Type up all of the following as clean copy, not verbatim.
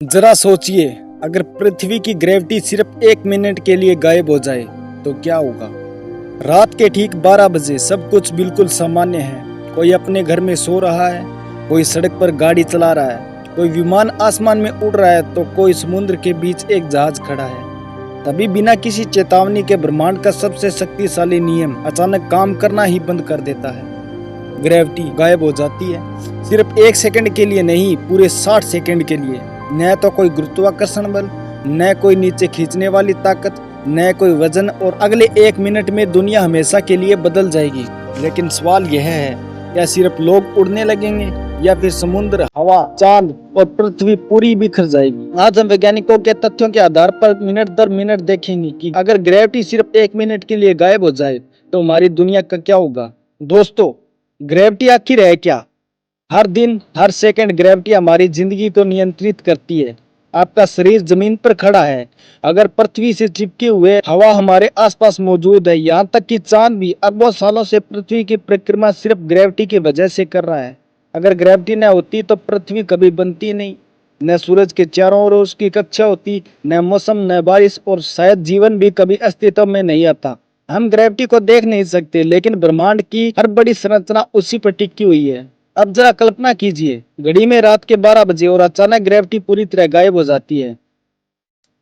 जरा सोचिए, अगर पृथ्वी की ग्रेविटी सिर्फ 1 मिनट के लिए गायब हो जाए तो क्या होगा। रात के ठीक 12 बजे सब कुछ बिल्कुल सामान्य है। कोई अपने घर में सो रहा है, कोई सड़क पर गाड़ी चला रहा है, कोई विमान आसमान में उड़ रहा है तो कोई समुद्र के बीच एक जहाज खड़ा है। तभी बिना किसी चेतावनी के ब्रह्मांड का सबसे शक्तिशाली नियम अचानक काम करना ही बंद कर देता है। ग्रेविटी गायब हो जाती है, सिर्फ 1 सेकंड के लिए नहीं, पूरे 60 सेकंड के लिए। न तो कोई गुरुत्वाकर्षण बल, न कोई नीचे खींचने वाली ताकत, न कोई वजन, और अगले 1 मिनट में दुनिया हमेशा के लिए बदल जाएगी। लेकिन सवाल यह है, क्या सिर्फ लोग उड़ने लगेंगे या फिर समुद्र, हवा, चांद और पृथ्वी पूरी बिखर जाएगी। आज हम वैज्ञानिकों के तथ्यों के आधार पर मिनट दर मिनट देखेंगे कि अगर ग्रेविटी सिर्फ 1 मिनट के लिए गायब हो जाए तो हमारी दुनिया का क्या होगा। दोस्तों, ग्रेविटी आखिर है क्या। हर दिन हर सेकंड ग्रेविटी हमारी जिंदगी को नियंत्रित करती है। आपका शरीर जमीन पर खड़ा है, अगर पृथ्वी से चिपके हुए हवा हमारे आसपास मौजूद है, यहाँ तक कि चांद भी अरबों सालों से पृथ्वी की परिक्रमा सिर्फ ग्रेविटी की वजह से कर रहा है। अगर ग्रेविटी न होती तो पृथ्वी कभी बनती नहीं, न सूरज के चारों ओर उसकी कक्षा होती, न मौसम, न बारिश, और शायद जीवन भी कभी अस्तित्व में नहीं आता। हम ग्रेविटी को देख नहीं सकते, लेकिन ब्रह्मांड की हर बड़ी संरचना उसी पर टिकी हुई है। अब जरा कल्पना कीजिए, घड़ी में रात के 12 बजे और अचानक ग्रेविटी पूरी तरह गायब हो जाती है।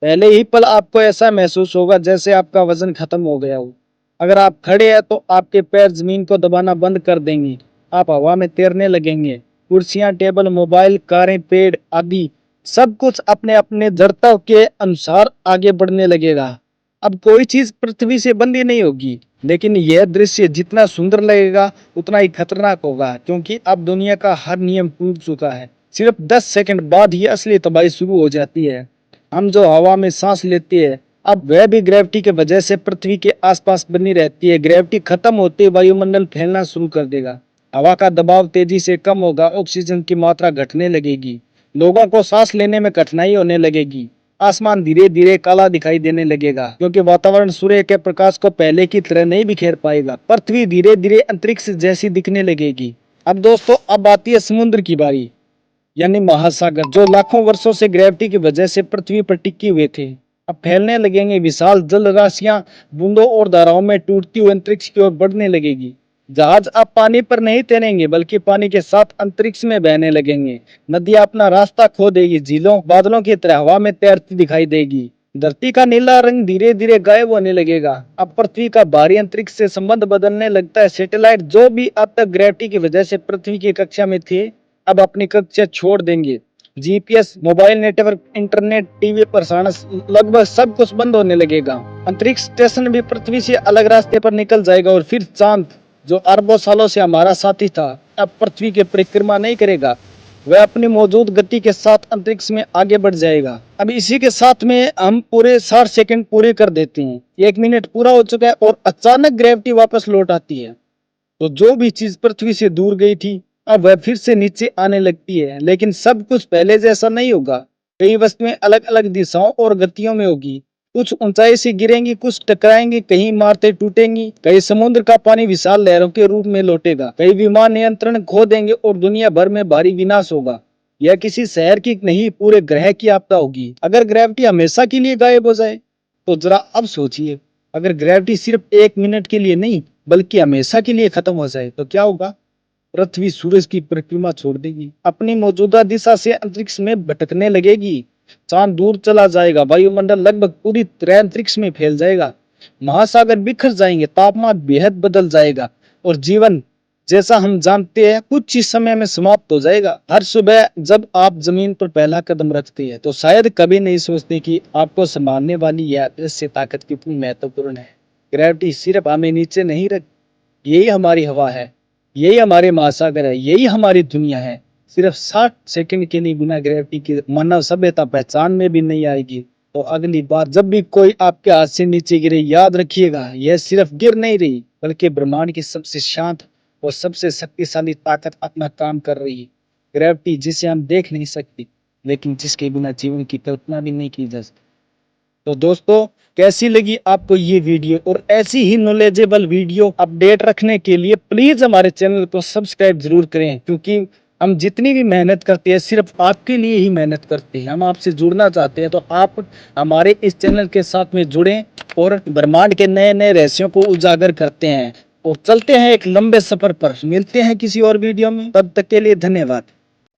पहले ही पल आपको ऐसा महसूस होगा जैसे आपका वजन खत्म हो गया हो। अगर आप खड़े हैं तो आपके पैर जमीन को दबाना बंद कर देंगे, आप हवा में तैरने लगेंगे। कुर्सियां, टेबल, मोबाइल, कारें, पेड़ आदि सब कुछ अपने अपने जड़ता के अनुसार आगे बढ़ने लगेगा। अब कोई चीज पृथ्वी से बंदी नहीं होगी, लेकिन यह दृश्य जितना सुंदर लगेगा उतना ही खतरनाक होगा, क्योंकि अब दुनिया का हर नियम टूट चुका है। सिर्फ 10 सेकंड बाद ही असली तबाही शुरू हो जाती है। हम जो हवा में सांस लेते हैं, अब वह भी ग्रेविटी के वजह से पृथ्वी के आसपास बनी रहती है। ग्रेविटी खत्म होते ही वायुमंडल फैलना शुरू कर देगा, हवा का दबाव तेजी से कम होगा, ऑक्सीजन की मात्रा घटने लगेगी, लोगों को सांस लेने में कठिनाई होने लगेगी। आसमान धीरे धीरे काला दिखाई देने लगेगा, क्योंकि वातावरण सूर्य के प्रकाश को पहले की तरह नहीं बिखेर पाएगा। पृथ्वी धीरे धीरे अंतरिक्ष जैसी दिखने लगेगी। अब दोस्तों, अब आती है समुद्र की बारी, यानी महासागर, जो लाखों वर्षों से ग्रेविटी की वजह से पृथ्वी पर टिके हुए थे। अब फैलने लगेंगे। विशाल जल राशियां बूंदों और धाराओं में टूटती हुई अंतरिक्ष की ओर बढ़ने लगेगी। जहाज अब पानी पर नहीं तैरेंगे, बल्कि पानी के साथ अंतरिक्ष में बहने लगेंगे। नदियां अपना रास्ता खो देगी, झीलों बादलों की तरह हवा में तैरती दिखाई देगी। धरती का नीला रंग धीरे धीरे गायब होने लगेगा। अब पृथ्वी का बाहरी अंतरिक्ष से संबंध बदलने लगता है। सैटेलाइट जो भी अब तक ग्रेविटी की वजह से पृथ्वी की कक्षा में थे, अब अपनी कक्षा छोड़ देंगे। GPS, mobile network, internet, TV प्रसारण, लगभग सब कुछ बंद होने लगेगा। अंतरिक्ष स्टेशन भी पृथ्वी से अलग रास्ते पर निकल जाएगा, और फिर चांद, जो अरबों सालों से हमारा साथी था, अब पृथ्वी की परिक्रमा नहीं करेगा। वह अपनी मौजूद गति के साथ अंतरिक्ष में आगे बढ़ जाएगा। अब इसी के साथ में हम पूरे 60 सेकंड पूरे कर देते हैं। 1 मिनट पूरा हो चुका है और अचानक ग्रेविटी वापस लौट आती है। तो जो भी चीज पृथ्वी से दूर गई थी, अब वह फिर से नीचे आने लगती है। लेकिन सब कुछ पहले जैसा नहीं होगा। कई वस्तुएं अलग अलग दिशाओं और गतियों में होगी। कुछ ऊंचाई से गिरेंगी, कुछ टकराएंगी, कहीं इमारतें टूटेंगी, कई समुद्र का पानी विशाल लहरों के रूप में लौटेगा, कई विमान नियंत्रण खो देंगे और दुनिया भर में भारी विनाश होगा। यह किसी शहर की नहीं, पूरे ग्रह की आपदा होगी। अगर ग्रेविटी हमेशा के लिए गायब हो जाए तो जरा अब सोचिए, अगर ग्रेविटी सिर्फ 1 मिनट के लिए नहीं बल्कि हमेशा के लिए खत्म हो जाए तो क्या होगा। पृथ्वी सूरज की परिक्रमा छोड़ देगी, अपनी मौजूदा दिशा से अंतरिक्ष में भटकने लगेगी, चांद दूर चला जाएगा, वायुमंडल लगभग पूरी तरह अंतरिक्ष में फैल जाएगा, महासागर बिखर जाएंगे, तापमान बेहद बदल जाएगा, और जीवन जैसा हम जानते हैं कुछ ही समय में समाप्त हो जाएगा। हर सुबह जब आप जमीन पर पहला कदम रखते हैं तो शायद कभी नहीं सोचते कि आपको संभालने वाली यह अदृश्य ताकत कितनी महत्वपूर्ण है। ग्रेविटी सिर्फ हमें नीचे नहीं रख, यही हमारी हवा है, यही हमारे महासागर है, यही हमारी दुनिया है। सिर्फ 60 सेकंड के लिए बिना ग्रेविटी के मानव सभ्यता पहचान में भी नहीं आएगी। तो अगली बार जब भी कोई आपके हाथ से नीचे गिरे, याद रखिएगा, यह सिर्फ गिर नहीं रही, बल्कि ब्रह्मांड की सबसे शांत और सबसे शक्तिशाली ताकत अपना काम कर रही है। ग्रेविटी, जिसे हम देख नहीं सकते, लेकिन जिसके बिना जीवन की कल्पना भी नहीं की जा सकती। तो दोस्तों, कैसी लगी आपको ये वीडियो, और ऐसी ही नॉलेजेबल वीडियो अपडेट रखने के लिए प्लीज हमारे चैनल को सब्सक्राइब जरूर करें, क्योंकि हम जितनी भी मेहनत करते हैं सिर्फ आपके लिए ही मेहनत करते हैं। हम आपसे जुड़ना चाहते हैं, तो आप हमारे इस चैनल के साथ में जुड़ें और ब्रह्मांड के नए नए रहस्यों को उजागर करते हैं। और चलते हैं एक लंबे सफर पर। मिलते हैं किसी और वीडियो में, तब तक के लिए धन्यवाद।